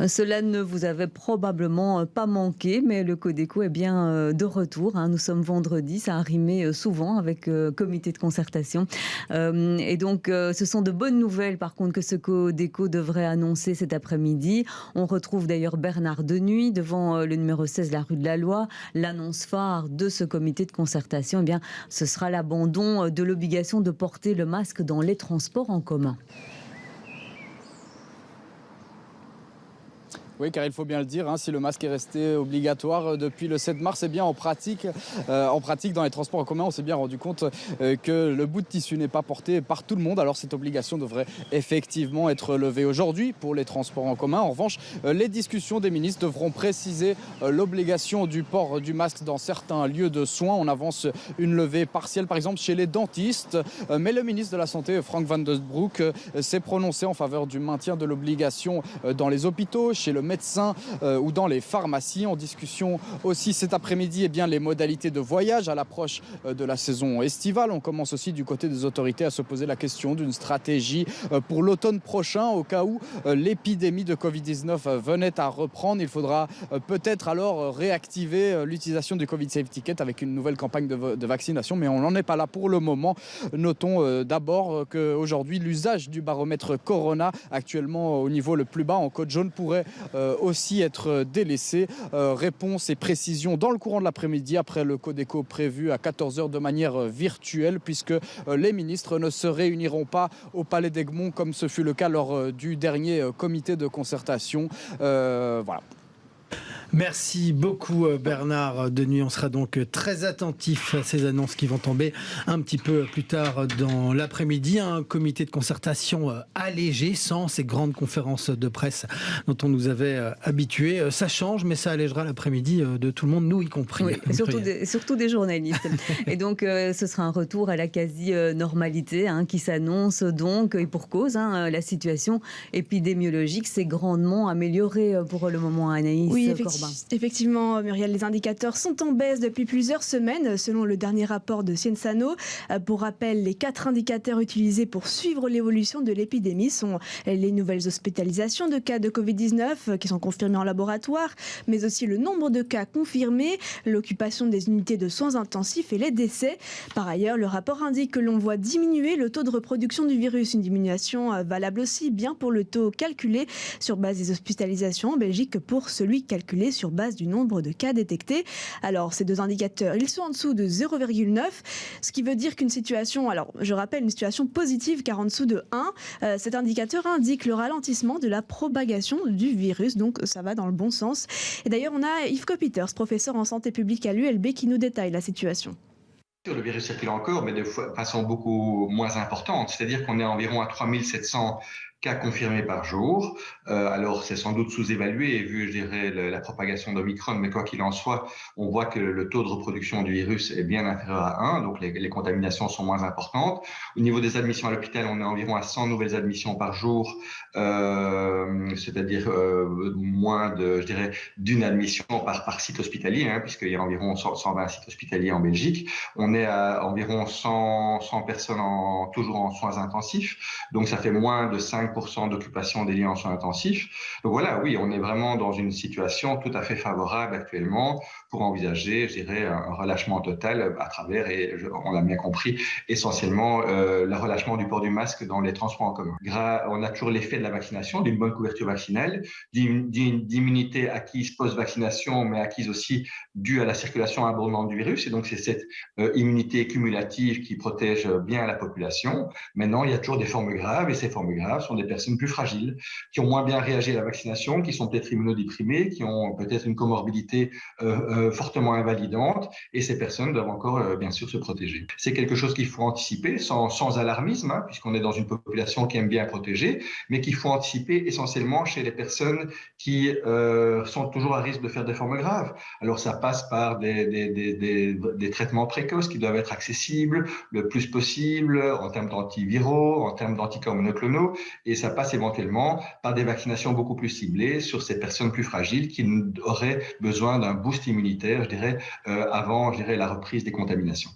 Cela ne vous avait probablement pas manqué, mais le Codeco est bien de retour, hein. Nous sommes vendredi, ça a rimé souvent avec comité de concertation. Et donc, ce sont de bonnes nouvelles, par contre, que ce Codeco devrait annoncer cet après-midi. On retrouve d'ailleurs Bernard Denuy devant le numéro 16, la rue de la Loi. L'annonce phare de ce comité de concertation, eh bien, ce sera l'abandon de l'obligation de porter le masque dans les transports en commun. Oui, car il faut bien le dire, hein, si le masque est resté obligatoire depuis le 7 mars, eh bien en pratique, dans les transports en commun, on s'est bien rendu compte que le bout de tissu n'est pas porté par tout le monde. Alors cette obligation devrait effectivement être levée aujourd'hui pour les transports en commun. En revanche, les discussions des ministres devront préciser l'obligation du port du masque dans certains lieux de soins. On avance une levée partielle, par exemple chez les dentistes. Mais le ministre de la Santé, Frank Van Den Broek, s'est prononcé en faveur du maintien de l'obligation dans les hôpitaux, chez le médecin ou dans les pharmacies. En discussion aussi cet après-midi, eh bien, les modalités de voyage à l'approche de la saison estivale. On commence aussi du côté des autorités à se poser la question d'une stratégie pour l'automne prochain au cas où l'épidémie de Covid-19 venait à reprendre. Il faudra peut-être alors réactiver l'utilisation du Covid Safety Kit avec une nouvelle campagne de vaccination, mais on n'en est pas là pour le moment. Notons d'abord qu'aujourd'hui, l'usage du baromètre Corona, actuellement au niveau le plus bas en code jaune, pourrait aussi être délaissé. Réponse et précision dans le courant de l'après-midi après le Codeco prévu à 14h de manière virtuelle, puisque les ministres ne se réuniront pas au Palais d'Egmont comme ce fut le cas lors du dernier comité de concertation. Voilà. Merci beaucoup Bernard Denuy. On sera donc très attentif à ces annonces qui vont tomber un petit peu plus tard dans l'après-midi. Un comité de concertation allégé, sans ces grandes conférences de presse dont on nous avait habitués. Ça change, mais ça allégera l'après-midi de tout le monde, nous y compris. Oui, surtout des journalistes. Et donc, ce sera un retour à la quasi-normalité qui s'annonce donc, et pour cause, la situation épidémiologique s'est grandement améliorée pour le moment, Anaïs. Oui, Corbin. effectivement, Muriel, les indicateurs sont en baisse depuis plusieurs semaines, selon le dernier rapport de Ciensano. Pour rappel, les 4 indicateurs utilisés pour suivre l'évolution de l'épidémie sont les nouvelles hospitalisations de cas de Covid-19 qui sont confirmés en laboratoire, mais aussi le nombre de cas confirmés, l'occupation des unités de soins intensifs et les décès. Par ailleurs, le rapport indique que l'on voit diminuer le taux de reproduction du virus, une diminution valable aussi bien pour le taux calculé sur base des hospitalisations en Belgique que pour celui calculé sur base du nombre de cas détectés. Alors, ces 2 indicateurs, ils sont en dessous de 0,9, ce qui veut dire qu'une situation, alors je rappelle, une situation positive car en dessous de 1, cet indicateur indique le ralentissement de la propagation du virus, donc ça va dans le bon sens. Et d'ailleurs, on a Yves Copiters, professeur en santé publique à l'ULB, qui nous détaille la situation. Le virus circule encore, mais de façon beaucoup moins importante. C'est-à-dire qu'on est environ à 3700 cas confirmés par jour. Alors, c'est sans doute sous-évalué vu, je dirais, la propagation d'Omicron, mais quoi qu'il en soit, on voit que le taux de reproduction du virus est bien inférieur à 1, donc les contaminations sont moins importantes. Au niveau des admissions à l'hôpital, on est environ à 100 nouvelles admissions par jour, c'est-à-dire moins de, je dirais, d'une admission par site hospitalier, puisqu'il y a environ 120 sites hospitaliers en Belgique. On est à environ 100 personnes toujours en soins intensifs, donc ça fait moins de 5% d'occupation des lits en soins intensifs. Donc voilà, oui, on est vraiment dans une situation tout à fait favorable actuellement pour envisager, je dirais, un relâchement total à travers, et on l'a bien compris, essentiellement le relâchement du port du masque dans les transports en commun. On a toujours l'effet de la vaccination, d'une bonne couverture vaccinale, d'immunité acquise post-vaccination, mais acquise aussi due à la circulation abondante du virus. Et donc, c'est cette immunité cumulative qui protège bien la population. Maintenant, il y a toujours des formes graves, et ces formes graves sont des personnes plus fragiles, qui ont moins bien réagi à la vaccination, qui sont peut-être immunodéprimées, qui ont peut-être une comorbidité fortement invalidante, et ces personnes doivent encore, bien sûr, se protéger. C'est quelque chose qu'il faut anticiper sans alarmisme, puisqu'on est dans une population qui aime bien protéger, mais qu'il faut anticiper essentiellement chez les personnes qui sont toujours à risque de faire des formes graves. Alors, ça passe par des traitements précoces qui doivent être accessibles le plus possible en termes d'antiviraux, en termes d'anticorps monoclonaux, et ça passe éventuellement par des vaccinations beaucoup plus ciblées sur ces personnes plus fragiles qui auraient besoin d'un boost immunitaire, je dirais, avant, la reprise des contaminations.